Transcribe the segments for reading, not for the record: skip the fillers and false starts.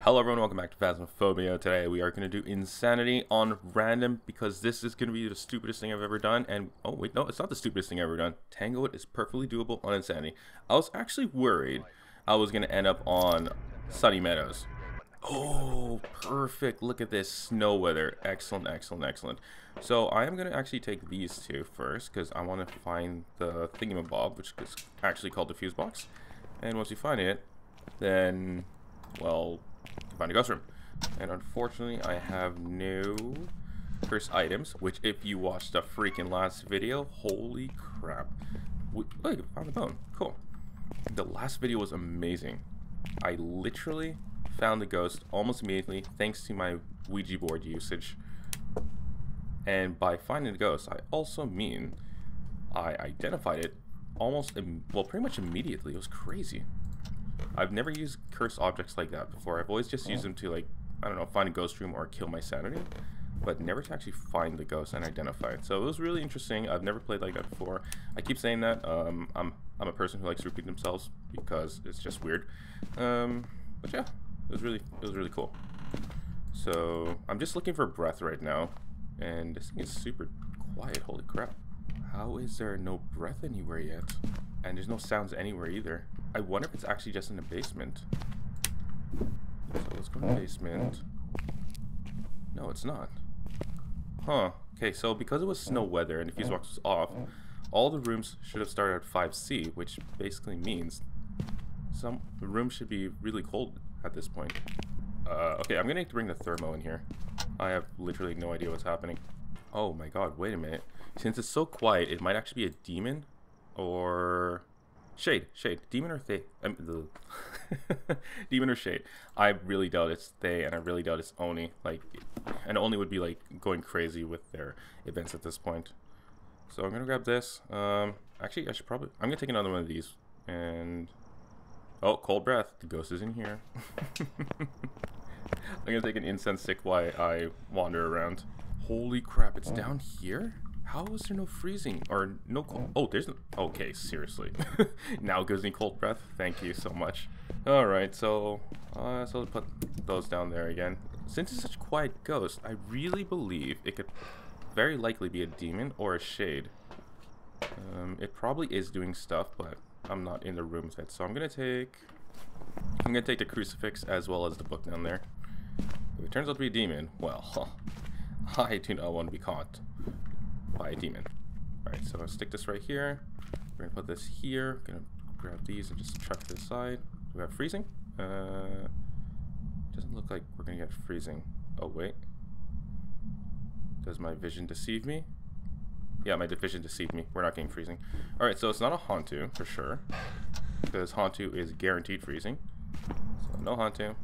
Hello everyone, welcome back to Phasmophobia. Today we are going to do insanity on random because this is going to be the stupidest thing I've ever done. And oh wait, no, it's not the stupidest thing I've ever done. Tanglewood is perfectly doable on insanity. I was actually worried I was going to end up on Sunny Meadows. Oh, perfect. Look at this snow weather. Excellent, excellent, excellent. So I am going to actually take these two first because I want to find the thingamabob, which is actually called the fuse box. And once you find it, then, well, find a ghost room. And unfortunately I have no cursed items, which if you watched the freaking last video, holy crap. Oh, I found the bone. Cool. The last video was amazing. I literally found the ghost almost immediately thanks to my Ouija board usage. And by finding the ghost, I also mean I identified it almost, well, pretty much immediately. It was crazy. I've never used cursed objects like that before. I've always just used them to, like, I don't know, find a ghost room or kill my sanity, but never to actually find the ghost and identify it. So it was really interesting. I've never played like that before. I keep saying that. I'm a person who likes to repeat themselves because it's just weird. But yeah, it was really cool. So I'm just looking for breath right now, and this thing is super quiet. Holy crap! How is there no breath anywhere yet? And there's no sounds anywhere either. I wonder if it's actually just in the basement. So let's go to the basement. No, it's not. Huh. Okay, so because it was snow weather and the fuse box was off, all the rooms should have started at 5C, which basically means the room should be really cold at this point. Okay, I'm gonna need to bring the thermo in here. I have literally no idea what's happening. Oh my god, wait a minute. Since it's so quiet, it might actually be a demon or shade. Demon or they? Demon or shade. I really doubt it's they, and I really doubt it's Oni. Like, and Oni would be like going crazy with their events at this point. So I'm gonna grab this. Actually, I'm gonna take another one of these. And oh, cold breath. The ghost is in here. I'm gonna take an incense stick while I wander around. Holy crap! It's down here. How is there no freezing or no cold? Oh, there's no. Okay, seriously. Now it gives me cold breath. Thank you so much. All right, so let's put those down there again. Since it's such a quiet ghost, I really believe it could very likely be a demon or a shade. It probably is doing stuff, but I'm not in the rooms yet. So I'm gonna take the crucifix as well as the book down there. If it turns out to be a demon, well, I do not want to be caught by a demon. Alright, so I'll stick this right here. We're gonna put this here. Gonna grab these and just chuck to the side. Do we have freezing? Doesn't look like we're gonna get freezing. Oh wait. Does my vision deceive me? Yeah, my vision deceived me. We're not getting freezing. Alright, so it's not a Hantu for sure, because Hantu is guaranteed freezing. So no Hantu.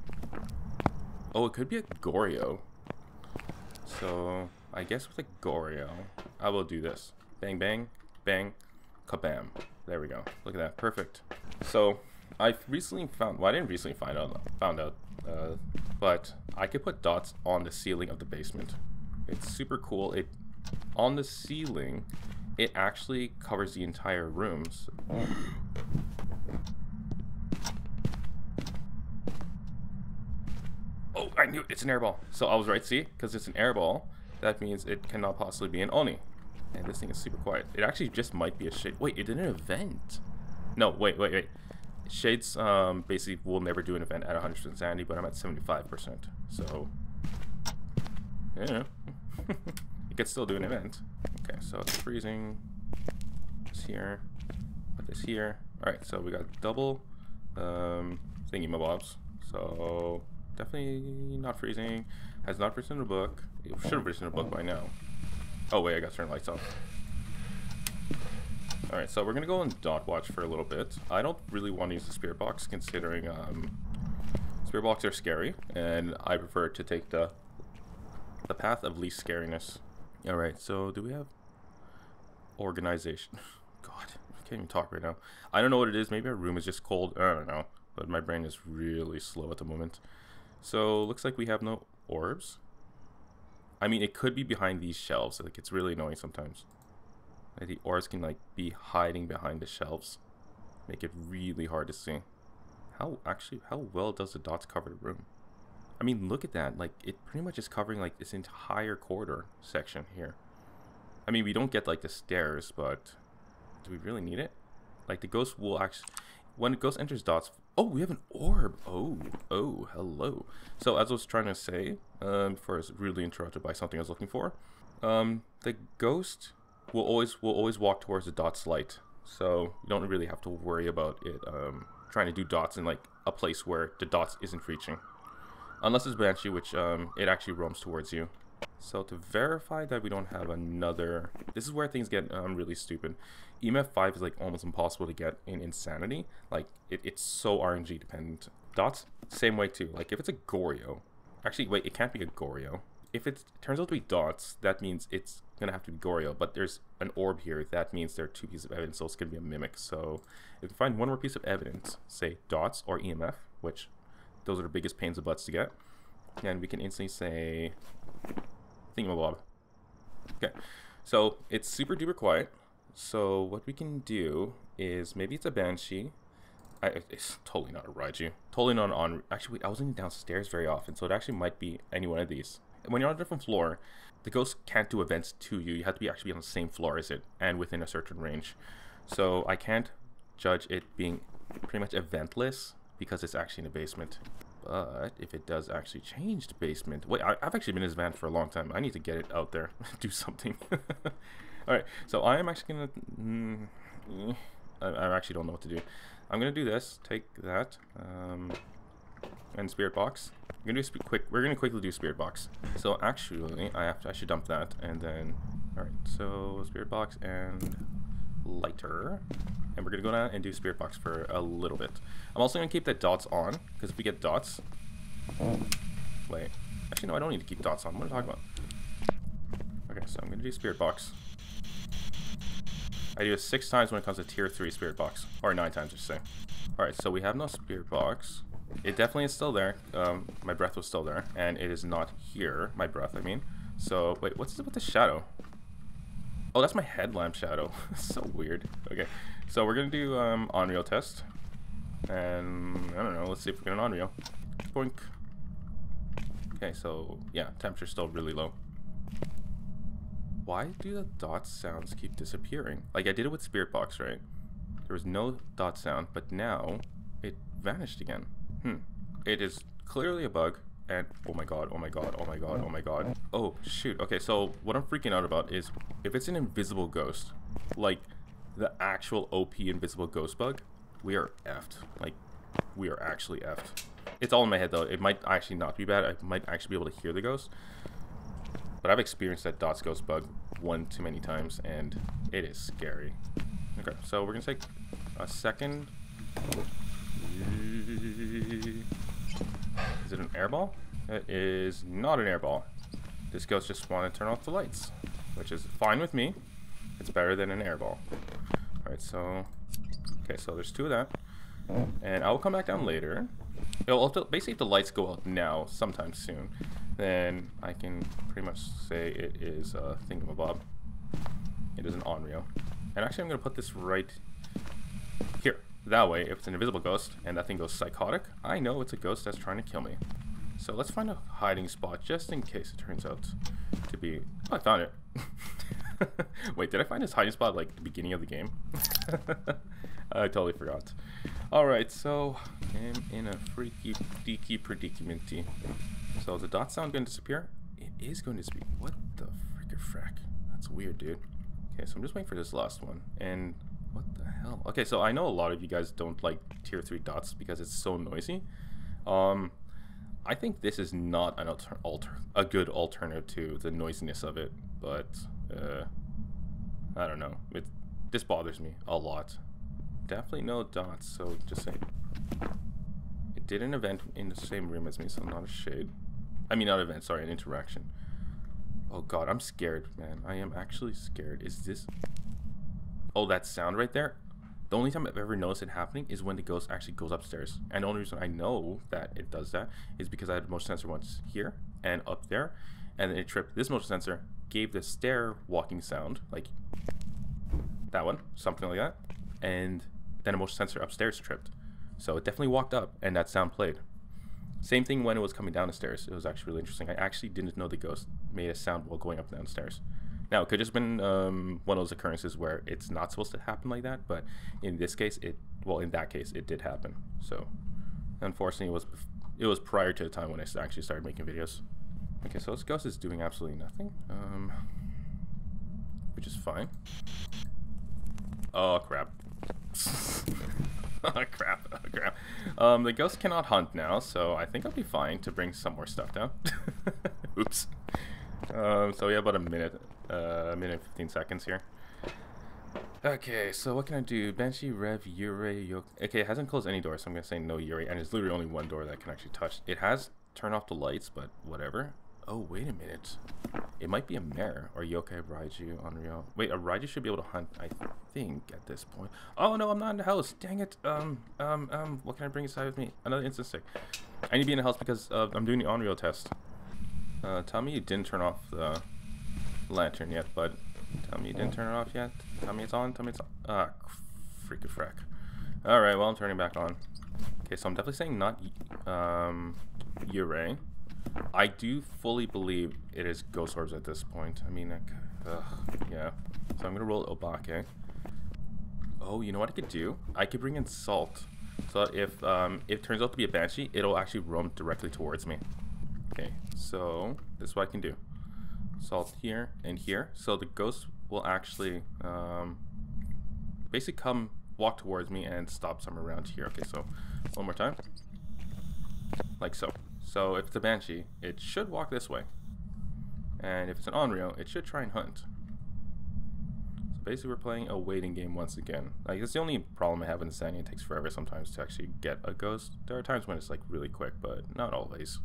Oh, it could be a Goryo. So I guess with a Goryo, I will do this. Bang, bang, bang, kabam. There we go. Look at that. Perfect. So I've recently found, well, I didn't recently found out, but I could put dots on the ceiling of the basement. It's super cool. It on the ceiling, it actually covers the entire room. So oh, I knew it. It's an airball. So I was right, see? Because it's an airball, that means it cannot possibly be an Oni. And this thing is super quiet. It actually just might be a shade. Wait, it did an event. No, wait. Shades basically will never do an event at 100% sanity, but I'm at 75%. So, yeah. It could still do an event. Okay, so it's freezing. This here. Put this here. Alright, so we got double thingy-mabobs. So definitely not freezing. Has not written a book. It should have written a book by now. Oh wait, I got to turn the lights off. Alright, so we're gonna go on dot watch for a little bit. I don't really want to use the spirit box, considering spirit boxes are scary, and I prefer to take the path of least scariness. Alright, so do we have organization? God, I can't even talk right now. I don't know what it is. Maybe our room is just cold. I don't know. But my brain is really slow at the moment. So looks like we have no orbs. I mean, it could be behind these shelves. Like, it's really annoying sometimes. Like, the orbs can like be hiding behind the shelves, make it really hard to see. How well does the dots cover the room? I mean, look at that. Like, it pretty much is covering like this entire corridor section here. I mean, we don't get like the stairs, but do we really need it? Like, the ghost will actually, when the ghost enters dots. Oh, we have an orb. Oh, hello. So as I was trying to say, before I was rudely interrupted by something I was looking for, the ghost will always walk towards the dot's light. So you don't really have to worry about it trying to do dots in like a place where the dots isn't reaching, unless it's Banshee, which it actually roams towards you. So to verify that we don't have another, this is where things get really stupid. EMF 5 is like almost impossible to get in Insanity. Like it's so RNG dependent. Dots, same way too. Like if it's a Goryo, actually wait, it can't be a Goryo. If it turns out to be dots, that means it's gonna have to be Goryo. But there's an orb here. That means there are 2 pieces of evidence, so it's gonna be a mimic. So if we find one more piece of evidence, say dots or EMF, which those are the biggest pains of butts to get, then we can instantly say thingamabob. Okay, so it's super duper quiet. So what we can do is, maybe it's a Banshee. It's totally not a Raiju. Totally not on. Actually, wait, I wasn't downstairs very often, so it actually might be any one of these. When you're on a different floor, the ghost can't do events to you. You have to be actually on the same floor as it and within a certain range. So I can't judge it being pretty much eventless because it's actually in the basement. But if it does actually change the basement, wait, I've actually been in this van for a long time. I need to get it out there, do something. All right, so I am actually gonna. I actually don't know what to do. I'm gonna do this. Take that, and spirit box. We're gonna do We're gonna quickly do spirit box. So actually, I should dump that, and then. All right, so spirit box and lighter, and we're gonna go down and do spirit box for a little bit. I'm also gonna keep the dots on because if we get dots, wait, actually no, I don't need to keep dots on. What am I talking about? Okay, so I'm gonna do spirit box. I do it 6 times when it comes to tier 3 spirit box, or 9 times, just say. All right, so we have no spirit box. It definitely is still there. My breath was still there, and it is not here. My breath, I mean. So wait, what's with the shadow? Oh, that's my headlamp shadow. So weird. Okay, so we're gonna do Onryo test, and I don't know. Let's see if we get an Onryo. Boink. Okay, so yeah, temperature's still really low. Why do the dot sounds keep disappearing? Like I did it with Spirit Box, right? There was no dot sound, but now it vanished again. It is clearly a bug. And oh my god, oh my god, oh my god, oh my god. Oh shoot. Okay, so what I'm freaking out about is if it's an invisible ghost, like the actual OP invisible ghost bug, we are effed. Like we are actually effed. It's all in my head though. It might actually not be bad. I might actually be able to hear the ghost. But I've experienced that dots ghost bug one too many times and it is scary. Okay, so we're gonna take a second. Is it an airball? It is not an airball. This ghost just wanted to turn off the lights, which is fine with me. It's better than an airball. Alright, so okay, so there's 2 of that. And I will come back down later. Basically, if the lights go out now, sometime soon, then I can pretty much say it is a thingamabob. It is an Onryo. And actually, I'm going to put this right here. That way, if it's an invisible ghost and that thing goes psychotic, I know it's a ghost that's trying to kill me. So let's find a hiding spot just in case it turns out to be... Oh, I found it. Wait, did I find this hiding spot like the beginning of the game? I totally forgot. Alright, so I'm in a freaky deaky predicamenty. So is the dot sound going to disappear? It is going to disappear. What the frack? That's weird, dude. Okay, so I'm just waiting for this last one. And what the hell? Okay, so I know a lot of you guys don't like tier 3 dots because it's so noisy. I think this is not an a good alternative to the noisiness of it, but I don't know. This bothers me a lot. Definitely no dots, so just say it did an event in the same room as me, so not a shade. I mean, not an event, sorry, an interaction. Oh god, I'm scared, man. I am actually scared. Is this... Oh, that sound right there? The only time I've ever noticed it happening is when the ghost actually goes upstairs. And the only reason I know that it does that is because I had a motion sensor once here and up there. And then it tripped. This motion sensor gave the stair walking sound, like that one, something like that. And then a motion sensor upstairs tripped. So it definitely walked up and that sound played. Same thing when it was coming down the stairs. It was actually really interesting. I actually didn't know the ghost made a sound while going up and down the stairs. Now, it could just been one of those occurrences where it's not supposed to happen like that, but in this case, in that case, it did happen. So, unfortunately, it was prior to the time when I actually started making videos. Okay, so this ghost is doing absolutely nothing, which is fine. Oh, crap. Oh, crap. Oh, crap. The ghost cannot hunt now, so I think I'll be fine to bring some more stuff down. Oops. So we have about a minute and 15 seconds here. Okay, so what can I do? Banshee, Rev, Yurei, Yoke. Okay, it hasn't closed any doors, so I'm gonna say no Yurei, and it's literally only one door that I can actually touch. It has turned off the lights, but whatever. Oh, wait a minute. It might be a mare or yokai, Raiju, Unreal. Wait, a Raiju should be able to hunt, I think, at this point. Oh no, I'm not in the house. Dang it. What can I bring inside with me? Another instant stick. I need to be in the house because I'm doing the Unreal test. Tell me you didn't turn off the lantern yet, bud. Tell me you didn't turn it off yet. Tell me it's on. Tell me it's on. Ah, freaking frack. Alright, well, I'm turning back on. Okay, so I'm definitely saying not Yurei. I do fully believe it is ghost orbs at this point. I mean, like, yeah. So I'm gonna roll Obake. Oh, you know what I could do? I could bring in salt. So if it turns out to be a banshee, it'll actually roam directly towards me. Okay, so this is what I can do. Salt here and here. So the ghost will actually basically walk towards me and stop somewhere around here. Okay, so one more time. Like so. So if it's a banshee, it should walk this way. And if it's an Onryo, it should try and hunt. So basically we're playing a waiting game once again. Like, it's the only problem I have in Insanity. It takes forever sometimes to actually get a ghost. There are times when it's like really quick, but not always.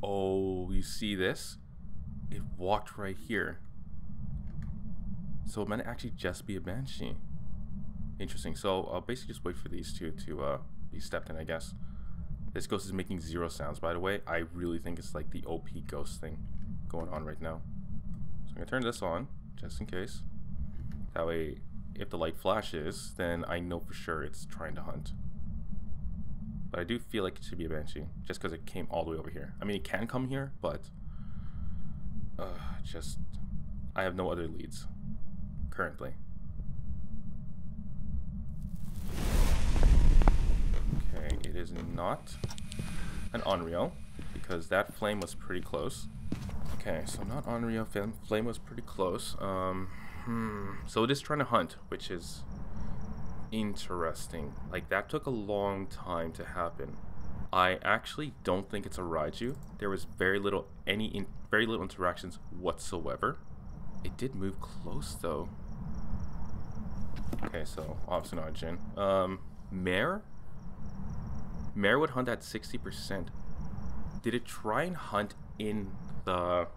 Oh, you see this? It walked right here. So it might actually just be a banshee. Interesting. So I'll basically just wait for these two to be stepped in, I guess. This ghost is making 0 sounds, by the way. I really think it's like the OP ghost thing going on right now. So I'm gonna turn this on, just in case. That way, if the light flashes, then I know for sure it's trying to hunt. But I do feel like it should be a banshee, just because it came all the way over here. I mean, it can come here, but I have no other leads currently. Okay, it is not an Onryo, because that flame was pretty close. Okay, so not Onryo, flame was pretty close. So it is trying to hunt, which is interesting. Like, that took a long time to happen. I actually don't think it's a Raiju. There was very little interactions whatsoever. It did move close though. Okay, so obviously not a Jin. Mare? Mare would hunt at 60%. Did it try and hunt in the...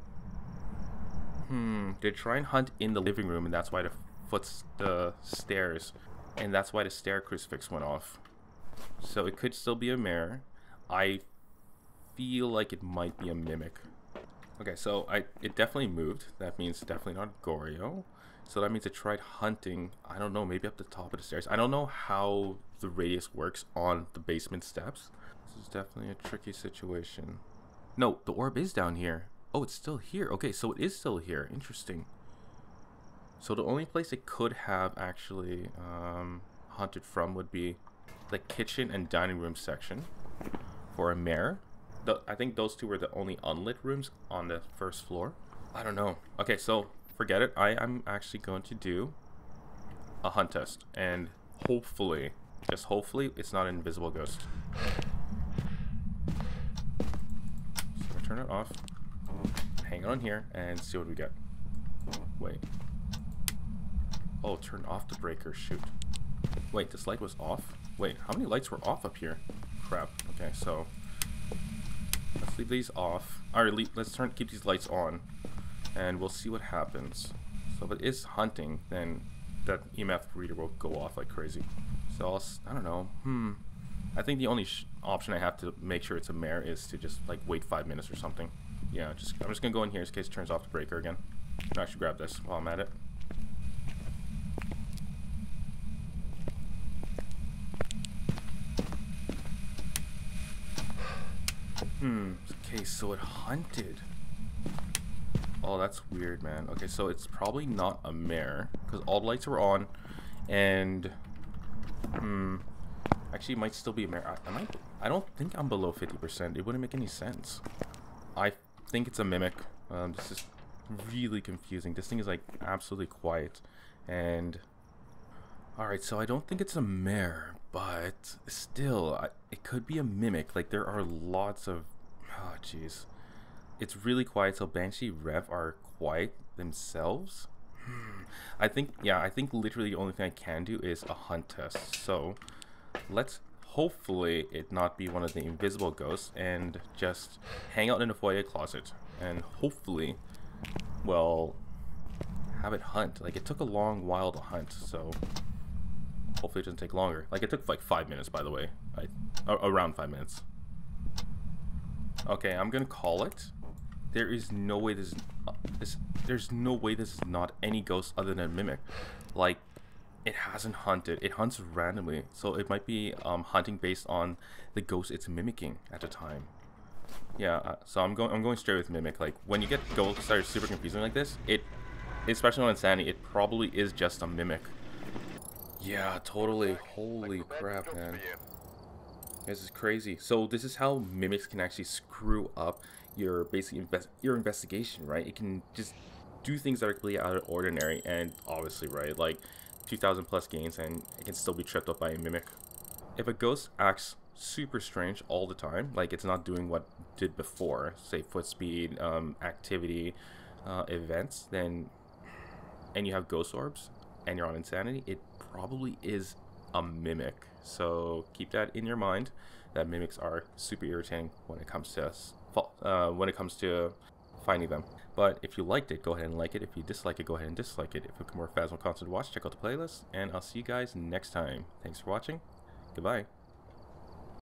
Did it try and hunt in the living room, and that's why the stairs, and that's why the stair crucifix went off. So it could still be a mare. I feel like it might be a mimic. Okay, so it definitely moved. That means definitely not Goryo. So that means it tried hunting, I don't know, maybe up the top of the stairs. I don't know how the radius works on the basement steps. This is definitely a tricky situation. No, the orb is down here. Oh, it's still here. Okay, so it is still here. Interesting. So the only place it could have actually hunted from would be the kitchen and dining room section for a mare. I think those two were the only unlit rooms on the first floor. I don't know. Okay, so forget it. I'm actually going to do a hunt test, and hopefully, just hopefully, it's not an invisible ghost. So I'm gonna turn it off, hang on here, and see what we get. Wait. Oh, turn off the breaker. Shoot. Wait, this light was off? Wait, how many lights were off up here? Crap. Okay, so let's leave these off. Alright, let's keep these lights on, and we'll see what happens. So if it is hunting, then that EMF reader will go off like crazy. So I don't know. I think the only option I have to make sure it's a mare is to just like wait 5 minutes or something. Yeah, I'm just gonna go in here in case it turns off the breaker again. I'll actually grab this while I'm at it. Okay, so it hunted. Oh, that's weird, man. Okay, so it's probably not a mare because all the lights were on, and actually, it might still be a mare. I don't think I'm below 50%. It wouldn't make any sense. I think it's a mimic. This is really confusing. This thing is like absolutely quiet, and all right. So I don't think it's a mare, but still, it could be a mimic. Like there are lots of, oh jeez. It's really quiet, so Banshee Rev are quiet themselves. I think, yeah, I think literally the only thing I can do is a hunt test. So let's hopefully it not be one of the invisible ghosts and just hang out in the foyer closet and hopefully, well, have it hunt. Like it took a long while to hunt, so hopefully it doesn't take longer. Like it took like 5 minutes, by the way. Around 5 minutes. Okay, I'm gonna call it. There is no way there's no way this is not any ghost other than mimic. Like it hasn't hunted. It hunts randomly, so it might be hunting based on the ghost it's mimicking at the time. Yeah, so I'm going straight with mimic. Like when you get ghosts that are super confusing like this, especially on Insanity, it probably is just a mimic. Yeah, totally. Holy crap, man. This is crazy. So this is how mimics can actually screw up your your investigation, right? It can just do things that are completely out of ordinary, and obviously, right, like 2,000 plus gains, and it can still be tripped up by a mimic. If a ghost acts super strange all the time, like it's not doing what it did before, say foot speed, activity, events, then and you have ghost orbs and you're on Insanity, it probably is a mimic. So keep that in your mind, that mimics are super irritating when it comes to finding them. But if you liked it, go ahead and like it. If you dislike it, go ahead and dislike it. If you want more Phasmo content to watch, check out the playlist, and I'll see you guys next time. Thanks for watching. Goodbye.